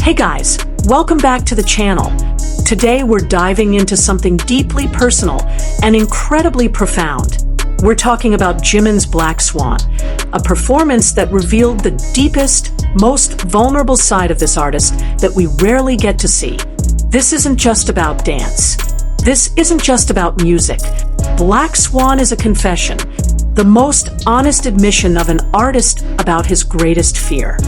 Hey guys, welcome back to the channel. Today we're diving into something deeply personal and incredibly profound. We're talking about Jimin's Black Swan, a performance that revealed the deepest, most vulnerable side of this artist that we rarely get to see. This isn't just about dance. This isn't just about music. Black Swan is a confession, the most honest admission of an artist about his greatest fear.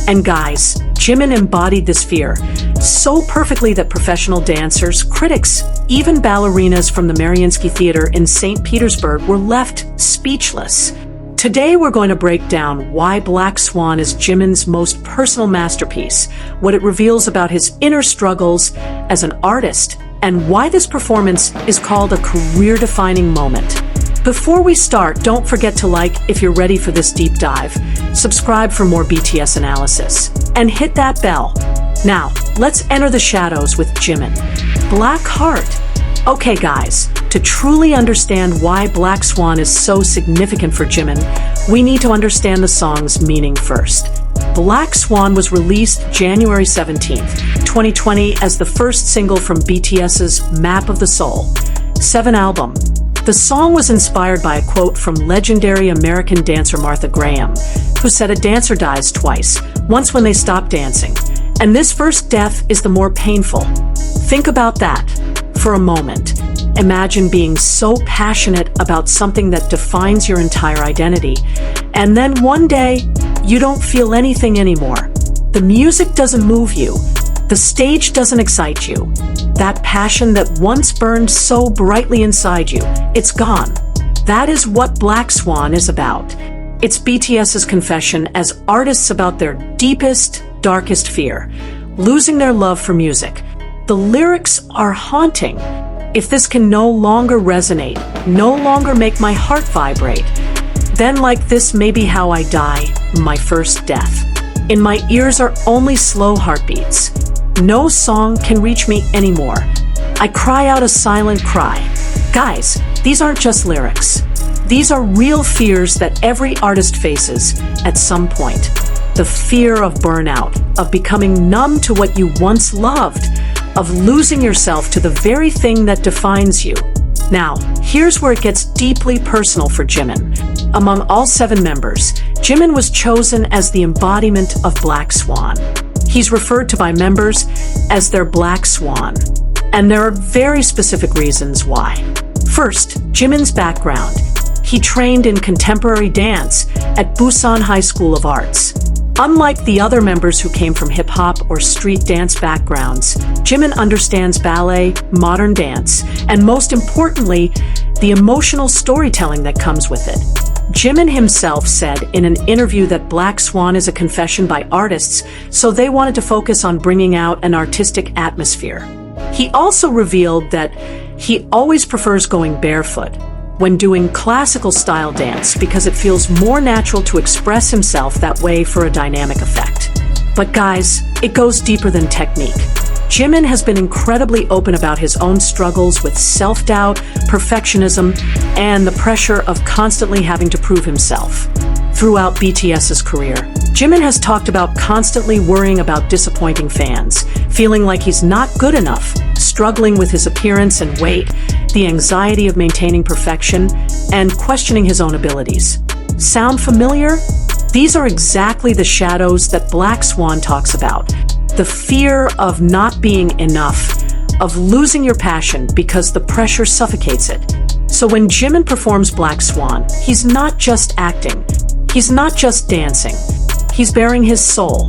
And guys, Jimin embodied this fear so perfectly that professional dancers, critics, even ballerinas from the Mariinsky Theater in St. Petersburg were left speechless. Today we're going to break down why Black Swan is Jimin's most personal masterpiece, what it reveals about his inner struggles as an artist, and why this performance is called a career-defining moment. Before we start, don't forget to like if you're ready for this deep dive, subscribe for more BTS analysis, and hit that bell. Now, let's enter the shadows with Jimin. Black Heart. Okay guys, to truly understand why Black Swan is so significant for Jimin, we need to understand the song's meaning first. Black Swan was released January 17th, 2020 as the first single from BTS's Map of the Soul 7 album. The song was inspired by a quote from legendary American dancer Martha Graham, who said a dancer dies twice, once when they stop dancing, and this first death is the more painful. Think about that for a moment. Imagine being so passionate about something that defines your entire identity, and then one day, you don't feel anything anymore. The music doesn't move you. The stage doesn't excite you. That passion that once burned so brightly inside you, it's gone. That is what Black Swan is about. It's BTS's confession as artists about their deepest, darkest fear, losing their love for music. The lyrics are haunting. If this can no longer resonate, no longer make my heart vibrate, then like this may be how I die, my first death. In my ears are only slow heartbeats. No song can reach me anymore. I cry out a silent cry. Guys, these aren't just lyrics. These are real fears that every artist faces at some point. The fear of burnout, of becoming numb to what you once loved, of losing yourself to the very thing that defines you. Now, here's where it gets deeply personal for Jimin. Among all 7 members, Jimin was chosen as the embodiment of Black Swan. He's referred to by members as their Black Swan, and there are very specific reasons why. First, Jimin's background. He trained in contemporary dance at Busan High School of Arts. Unlike the other members who came from hip-hop or street dance backgrounds, Jimin understands ballet, modern dance, and most importantly, the emotional storytelling that comes with it. Jimin himself said in an interview that Black Swan is a confession by artists, so they wanted to focus on bringing out an artistic atmosphere. He also revealed that he always prefers going barefoot when doing classical style dance because it feels more natural to express himself that way for a dynamic effect. But guys, it goes deeper than technique. Jimin has been incredibly open about his own struggles with self-doubt, perfectionism, and the pressure of constantly having to prove himself. Throughout BTS's career, Jimin has talked about constantly worrying about disappointing fans, feeling like he's not good enough, struggling with his appearance and weight, the anxiety of maintaining perfection, and questioning his own abilities. Sound familiar? These are exactly the shadows that Black Swan talks about. The fear of not being enough, of losing your passion because the pressure suffocates it. So when Jimin performs Black Swan, he's not just acting. He's not just dancing. He's bearing his soul.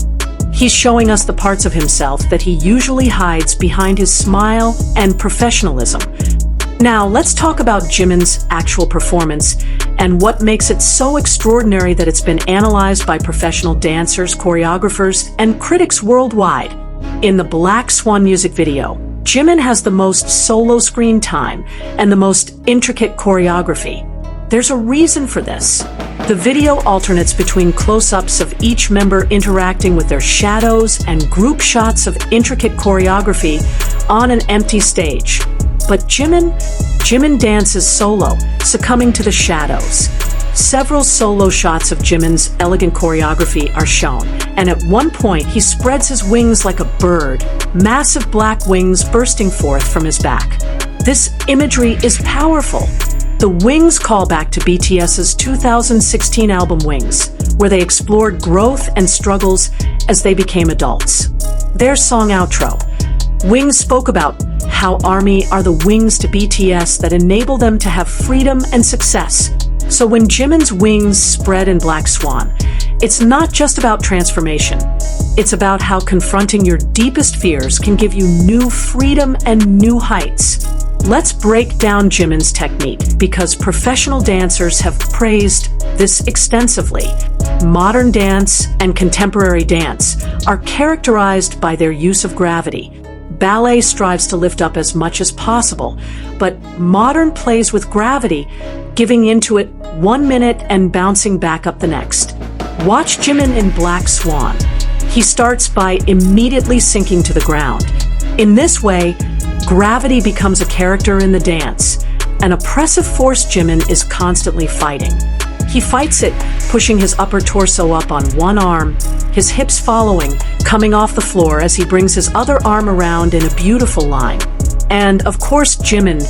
He's showing us the parts of himself that he usually hides behind his smile and professionalism. Now, let's talk about Jimin's actual performance and what makes it so extraordinary that it's been analyzed by professional dancers, choreographers, and critics worldwide. In the Black Swan music video, Jimin has the most solo screen time and the most intricate choreography. There's a reason for this. The video alternates between close-ups of each member interacting with their shadows and group shots of intricate choreography on an empty stage. But Jimin dances solo, succumbing to the shadows. Several solo shots of Jimin's elegant choreography are shown, and at one point he spreads his wings like a bird, massive black wings bursting forth from his back. This imagery is powerful. The wings call back to BTS's 2016 album Wings, where they explored growth and struggles as they became adults. Their song outro, Wings, spoke about how ARMY are the wings to BTS that enable them to have freedom and success. So when Jimin's wings spread in Black Swan, it's not just about transformation. It's about how confronting your deepest fears can give you new freedom and new heights. Let's break down Jimin's technique, because professional dancers have praised this extensively. Modern dance and contemporary dance are characterized by their use of gravity. Ballet strives to lift up as much as possible, but modern plays with gravity, giving into it 1 minute and bouncing back up the next. Watch Jimin in Black Swan. He starts by immediately sinking to the ground. In this way, gravity becomes a character in the dance, an oppressive force Jimin is constantly fighting. He fights it, pushing his upper torso up on one arm, his hips following, coming off the floor as he brings his other arm around in a beautiful line. And of course, Jimin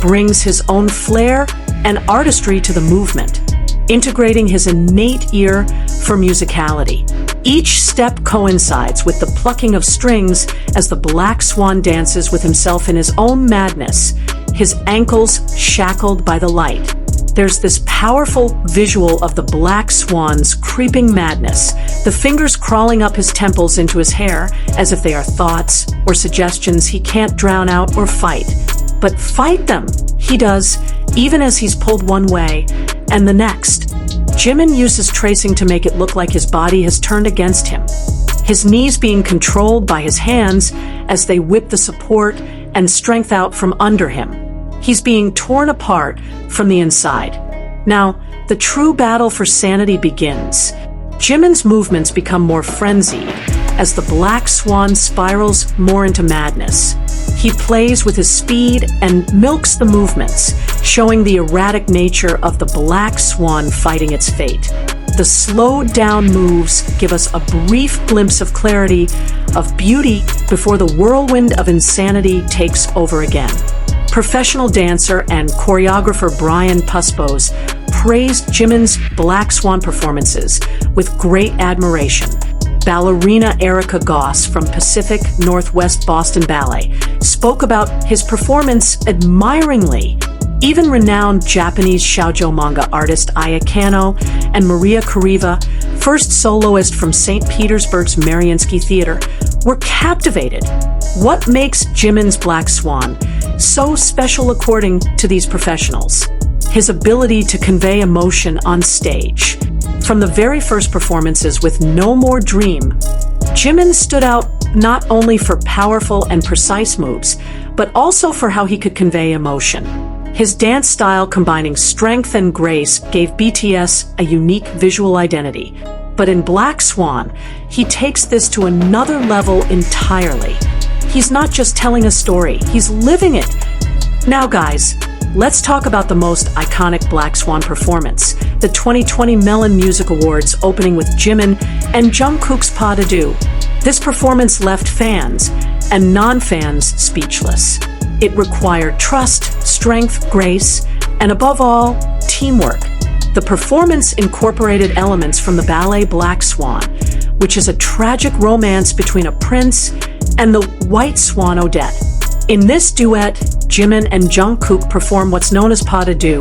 brings his own flair and artistry to the movement, integrating his innate ear for musicality. Each step coincides with the plucking of strings as the Black Swan dances with himself in his own madness, his ankles shackled by the light. There's this powerful visual of the Black Swan's creeping madness, the fingers crawling up his temples into his hair as if they are thoughts or suggestions he can't drown out or fight. But fight them, he does, even as he's pulled one way and the next. Jimin uses tracing to make it look like his body has turned against him, his knees being controlled by his hands as they whip the support and strength out from under him. He's being torn apart from the inside. Now, the true battle for sanity begins. Jimin's movements become more frenzied as the Black Swan spirals more into madness. He plays with his speed and milks the movements, showing the erratic nature of the Black Swan fighting its fate. The slowed-down moves give us a brief glimpse of clarity, of beauty, before the whirlwind of insanity takes over again. Professional dancer and choreographer Brian Puspos praised Jimin's Black Swan performances with great admiration. Ballerina Erica Goss from Pacific Northwest Boston Ballet spoke about his performance admiringly. Even renowned Japanese shoujo manga artist Aya Kano and Maria Kariva, first soloist from St. Petersburg's Mariinsky Theater, were captivated. What makes Jimin's Black Swan so special according to these professionals? His ability to convey emotion on stage. From the very first performances with No More Dream, Jimin stood out not only for powerful and precise moves, but also for how he could convey emotion. His dance style combining strength and grace gave BTS a unique visual identity. But in Black Swan, he takes this to another level entirely. He's not just telling a story, he's living it. Now guys, let's talk about the most iconic Black Swan performance, the 2020 Melon Music Awards opening with Jimin and Jungkook's Pas de Deux. This performance left fans and non-fans speechless. It required trust, strength, grace, and above all, teamwork. The performance incorporated elements from the ballet Black Swan, which is a tragic romance between a prince and the White Swan Odette. In this duet, Jimin and Jungkook perform what's known as Pas de Deux,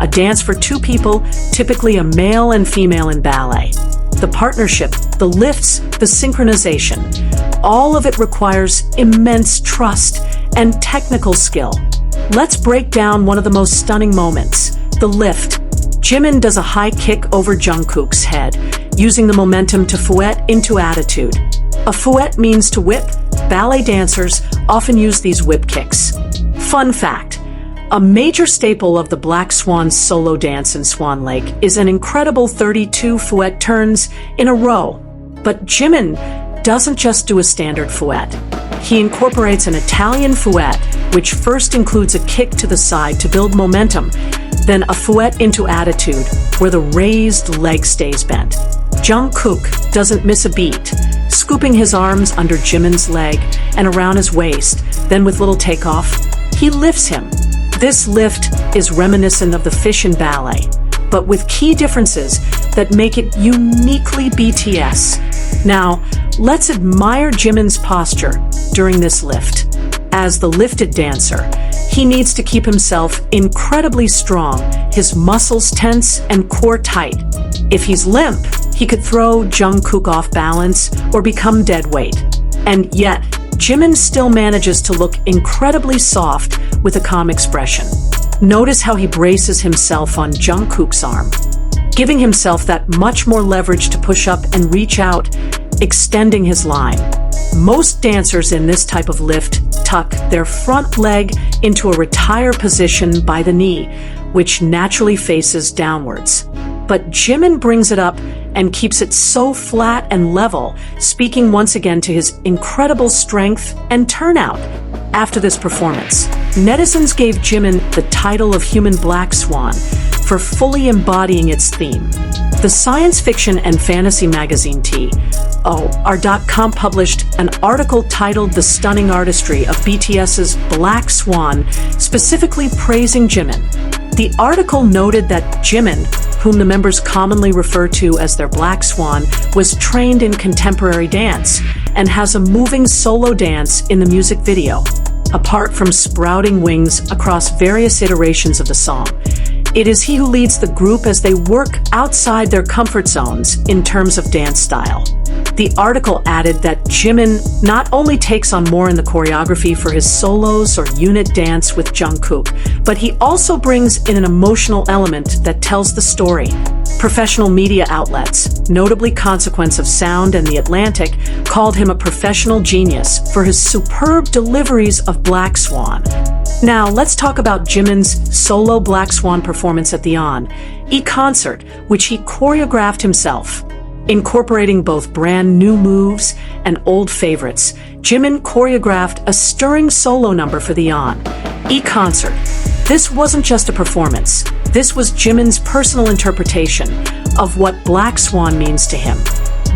a dance for two people, typically a male and female in ballet. The partnership, the lifts, the synchronization, all of it requires immense trust and technical skill. Let's break down one of the most stunning moments, the lift. Jimin does a high kick over Jungkook's head, using the momentum to fouette into attitude. A fouette means to whip. Ballet dancers often use these whip kicks. Fun fact, a major staple of the Black Swan's solo dance in Swan Lake is an incredible 32 fouette turns in a row. But Jimin doesn't just do a standard fouette. He incorporates an Italian fouette, which first includes a kick to the side to build momentum, then a fouette into attitude, where the raised leg stays bent. Jungkook doesn't miss a beat, scooping his arms under Jimin's leg and around his waist, then with little takeoff, he lifts him. This lift is reminiscent of the fish in ballet, but with key differences that make it uniquely BTS. Now, let's admire Jimin's posture during this lift. As the lifted dancer, he needs to keep himself incredibly strong, his muscles tense and core tight. If he's limp, he could throw Jungkook off balance or become dead weight. And yet, Jimin still manages to look incredibly soft with a calm expression. Notice how he braces himself on Jungkook's arm, giving himself that much more leverage to push up and reach out, extending his line. Most dancers in this type of lift tuck their front leg into a retire position by the knee, which naturally faces downwards. But Jimin brings it up and keeps it so flat and level, speaking once again to his incredible strength and turnout. After this performance, netizens gave Jimin the title of Human Black Swan for fully embodying its theme. The science fiction and fantasy magazine TOR.com published an article titled The Stunning Artistry of BTS's Black Swan, specifically praising Jimin. The article noted that Jimin, whom the members commonly refer to as their Black Swan, was trained in contemporary dance and has a moving solo dance in the music video. Apart from sprouting wings across various iterations of the song, it is he who leads the group as they work outside their comfort zones in terms of dance style. The article added that Jimin not only takes on more in the choreography for his solos or unit dance with Jungkook, but he also brings in an emotional element that tells the story. Professional media outlets, notably Consequence of Sound and The Atlantic, called him a professional genius for his superb deliveries of Black Swan. Now, let's talk about Jimin's solo Black Swan performance at the concert, which he choreographed himself. Incorporating both brand new moves and old favorites, Jimin choreographed a stirring solo number for the concert. This wasn't just a performance. This was Jimin's personal interpretation of what Black Swan means to him.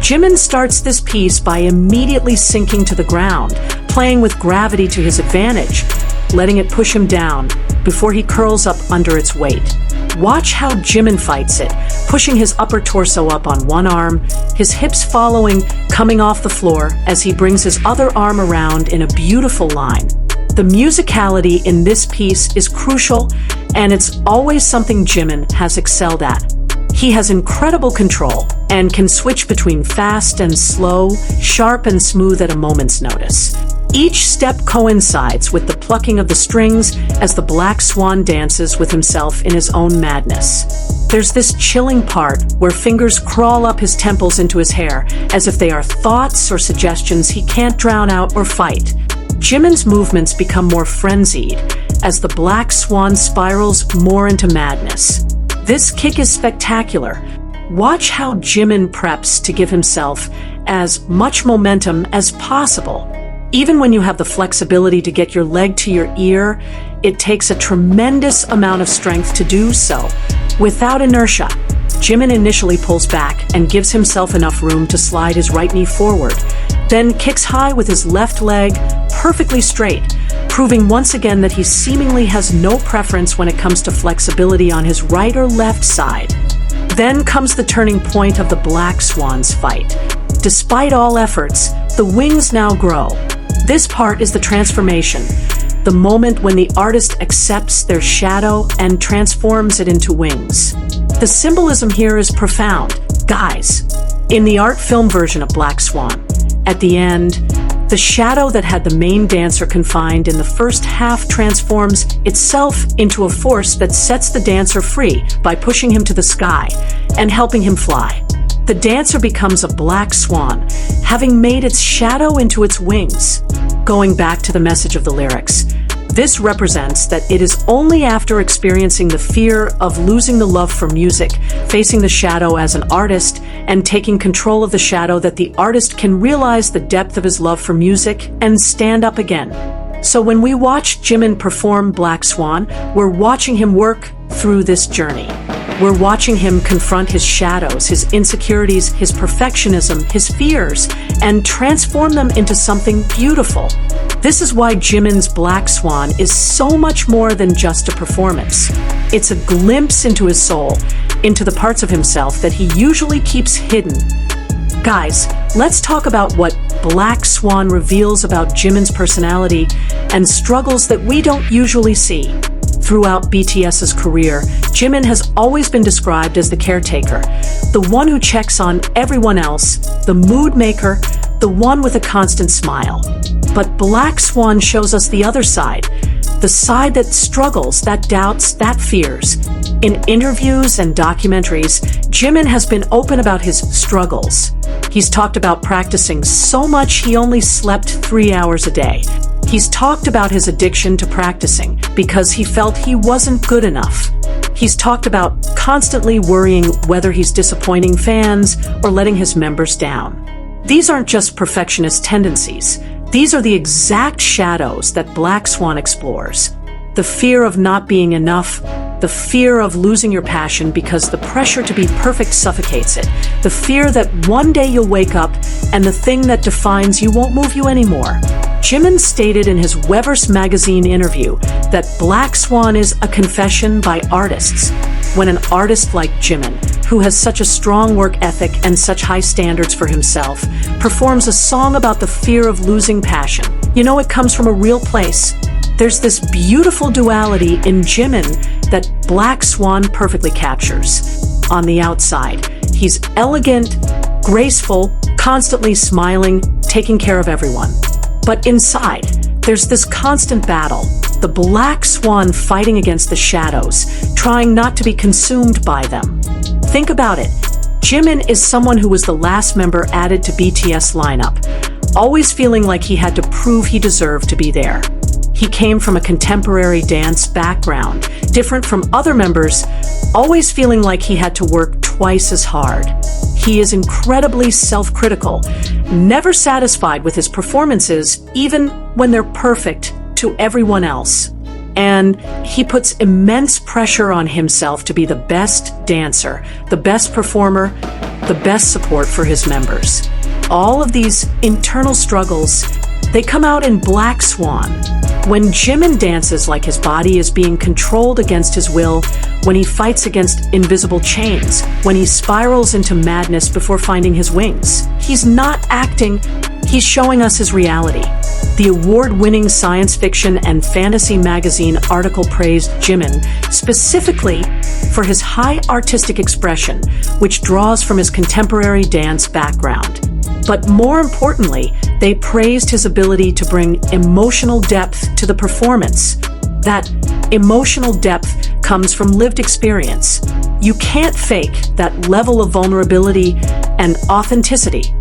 Jimin starts this piece by immediately sinking to the ground, playing with gravity to his advantage, letting it push him down before he curls up under its weight. Watch how Jimin fights it, pushing his upper torso up on one arm, his hips following, coming off the floor as he brings his other arm around in a beautiful line. The musicality in this piece is crucial, and it's always something Jimin has excelled at. He has incredible control and can switch between fast and slow, sharp and smooth at a moment's notice. Each step coincides with the plucking of the strings as the Black Swan dances with himself in his own madness. There's this chilling part where fingers crawl up his temples into his hair as if they are thoughts or suggestions he can't drown out or fight. Jimin's movements become more frenzied as the Black Swan spirals more into madness. This kick is spectacular. Watch how Jimin preps to give himself as much momentum as possible. Even when you have the flexibility to get your leg to your ear, it takes a tremendous amount of strength to do so. Without inertia, Jimin initially pulls back and gives himself enough room to slide his right knee forward, then kicks high with his left leg perfectly straight, proving once again that he seemingly has no preference when it comes to flexibility on his right or left side. Then comes the turning point of the Black Swan's fight. Despite all efforts, the wings now grow. This part is the transformation, the moment when the artist accepts their shadow and transforms it into wings. The symbolism here is profound. Guys, in the art film version of Black Swan, at the end, the shadow that had the main dancer confined in the first half transforms itself into a force that sets the dancer free by pushing him to the sky and helping him fly. The dancer becomes a black swan, having made its shadow into its wings. Going back to the message of the lyrics, this represents that it is only after experiencing the fear of losing the love for music, facing the shadow as an artist, and taking control of the shadow that the artist can realize the depth of his love for music and stand up again. So when we watch Jimin perform Black Swan, we're watching him work through this journey. We're watching him confront his shadows, his insecurities, his perfectionism, his fears, and transform them into something beautiful. This is why Jimin's Black Swan is so much more than just a performance. It's a glimpse into his soul, into the parts of himself that he usually keeps hidden. Guys, let's talk about what Black Swan reveals about Jimin's personality and struggles that we don't usually see. Throughout BTS's career, Jimin has always been described as the caretaker, the one who checks on everyone else, the mood maker, the one with a constant smile. But Black Swan shows us the other side, the side that struggles, that doubts, that fears. In interviews and documentaries, Jimin has been open about his struggles. He's talked about practicing so much he only slept 3 hours a day. He's talked about his addiction to practicing because he felt he wasn't good enough. He's talked about constantly worrying whether he's disappointing fans or letting his members down. These aren't just perfectionist tendencies. These are the exact shadows that Black Swan explores. The fear of not being enough, the fear of losing your passion because the pressure to be perfect suffocates it, the fear that one day you'll wake up and the thing that defines you won't move you anymore. Jimin stated in his Weverse magazine interview that Black Swan is a confession by artists. When an artist like Jimin, who has such a strong work ethic and such high standards for himself, performs a song about the fear of losing passion, you know it comes from a real place. There's this beautiful duality in Jimin that Black Swan perfectly captures. On the outside, he's elegant, graceful, constantly smiling, taking care of everyone. But inside, there's this constant battle, the Black Swan fighting against the shadows, trying not to be consumed by them. Think about it. Jimin is someone who was the last member added to BTS lineup, always feeling like he had to prove he deserved to be there. He came from a contemporary dance background, different from other members, always feeling like he had to work twice as hard. He is incredibly self-critical, never satisfied with his performances, even when they're perfect to everyone else. And he puts immense pressure on himself to be the best dancer, the best performer, the best support for his members. All of these internal struggles, they come out in Black Swan. When Jimin dances like his body is being controlled against his will, when he fights against invisible chains, when he spirals into madness before finding his wings, he's not acting, he's showing us his reality. The award-winning science fiction and fantasy magazine article praised Jimin specifically for his high artistic expression, which draws from his contemporary dance background. But more importantly, they praised his ability to bring emotional depth to the performance. That emotional depth comes from lived experience. You can't fake that level of vulnerability and authenticity.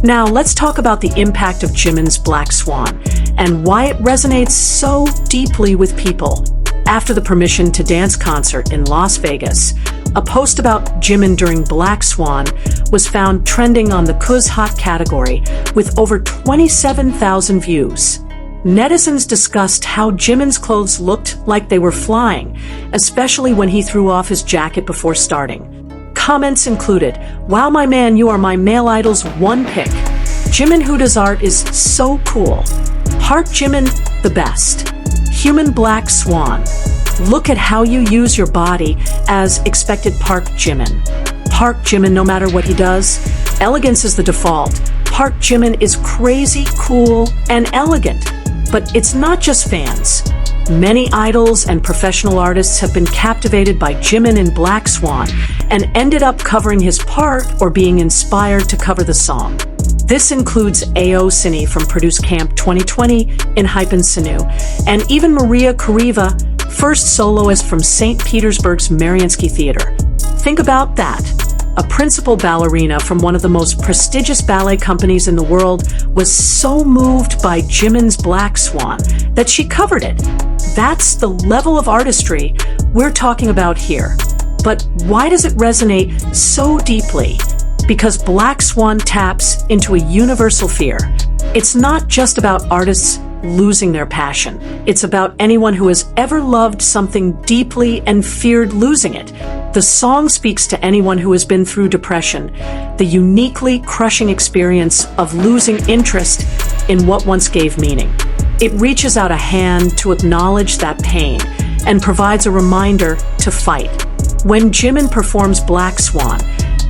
Now, let's talk about the impact of Jimin's Black Swan and why it resonates so deeply with people. After the Permission to Dance concert in Las Vegas, a post about Jimin during Black Swan was found trending on the Kuz Hot category with over 27,000 views. Netizens discussed how Jimin's clothes looked like they were flying, especially when he threw off his jacket before starting. Comments included, "Wow, my man, you are my male idol's one pick. Jimin Huda's art is so cool. Heart Jimin, the best. Human Black Swan. Look at how you use your body as expected Park Jimin. Park Jimin no matter what he does. Elegance is the default. Park Jimin is crazy, cool, and elegant. But it's not just fans. Many idols and professional artists have been captivated by Jimin in Black Swan and ended up covering his part or being inspired to cover the song. This includes A.O. Cine from Produce Camp 2020 in Hybe and Sinu, and even Maria Kuriva, first soloist from St. Petersburg's Mariinsky Theater. Think about that. A principal ballerina from one of the most prestigious ballet companies in the world was so moved by Jimin's Black Swan that she covered it. That's the level of artistry we're talking about here. But why does it resonate so deeply? Because Black Swan taps into a universal fear. It's not just about artists losing their passion. It's about anyone who has ever loved something deeply and feared losing it. The song speaks to anyone who has been through depression, the uniquely crushing experience of losing interest in what once gave meaning. It reaches out a hand to acknowledge that pain and provides a reminder to fight. When Jimin performs Black Swan,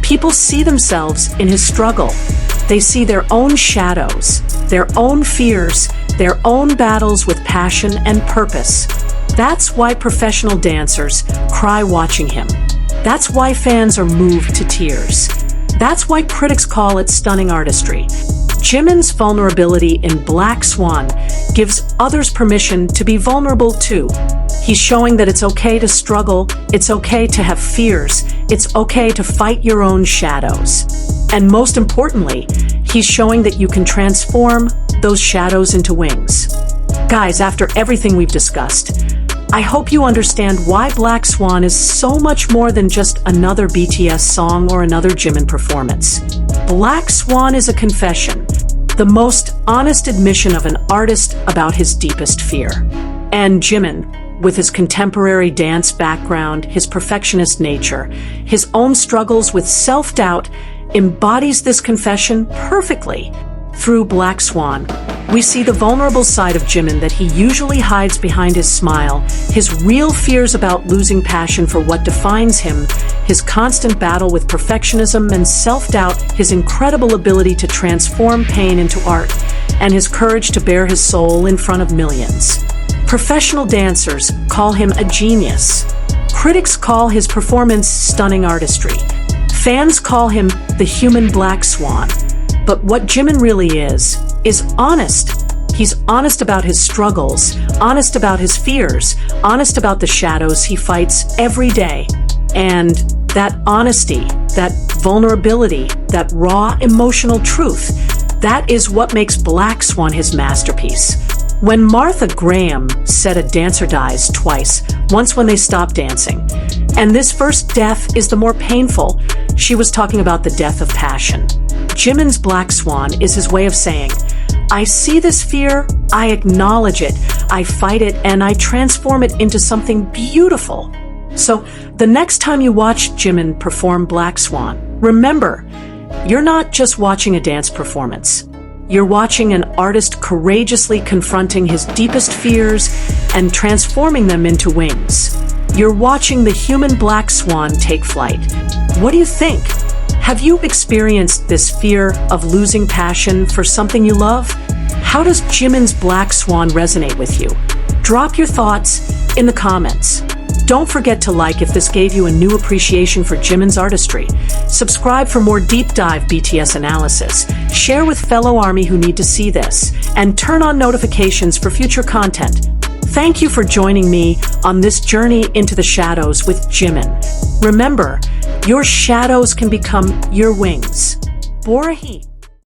people see themselves in his struggle. They see their own shadows, their own fears, their own battles with passion and purpose. That's why professional dancers cry watching him. That's why fans are moved to tears. That's why critics call it stunning artistry. Jimin's vulnerability in Black Swan gives others permission to be vulnerable too. He's showing that it's okay to struggle, it's okay to have fears, it's okay to fight your own shadows. And most importantly, he's showing that you can transform those shadows into wings. Guys, after everything we've discussed, I hope you understand why Black Swan is so much more than just another BTS song or another Jimin performance. Black Swan is a confession, the most honest admission of an artist about his deepest fear. And Jimin, with his contemporary dance background, his perfectionist nature, his own struggles with self-doubt, embodies this confession perfectly. Through Black Swan, we see the vulnerable side of Jimin that he usually hides behind his smile, his real fears about losing passion for what defines him, his constant battle with perfectionism and self-doubt, his incredible ability to transform pain into art, and his courage to bare his soul in front of millions. Professional dancers call him a genius. Critics call his performance stunning artistry. Fans call him the human Black Swan. But what Jimin really is honest. He's honest about his struggles, honest about his fears, honest about the shadows he fights every day. And that honesty, that vulnerability, that raw emotional truth, that is what makes Black Swan his masterpiece. When Martha Graham said a dancer dies twice, once when they stop dancing, and this first death is the more painful, she was talking about the death of passion. Jimin's Black Swan is his way of saying, I see this fear, I acknowledge it, I fight it, and I transform it into something beautiful. So the next time you watch Jimin perform Black Swan, remember, you're not just watching a dance performance. You're watching an artist courageously confronting his deepest fears and transforming them into wings. You're watching the human Black Swan take flight. What do you think? Have you experienced this fear of losing passion for something you love? How does Jimin's Black Swan resonate with you? Drop your thoughts in the comments. Don't forget to like if this gave you a new appreciation for Jimin's artistry. Subscribe for more deep dive BTS analysis. Share with fellow ARMY who need to see this. And turn on notifications for future content. Thank you for joining me on this journey into the shadows with Jimin. Remember, your shadows can become your wings. Borahi.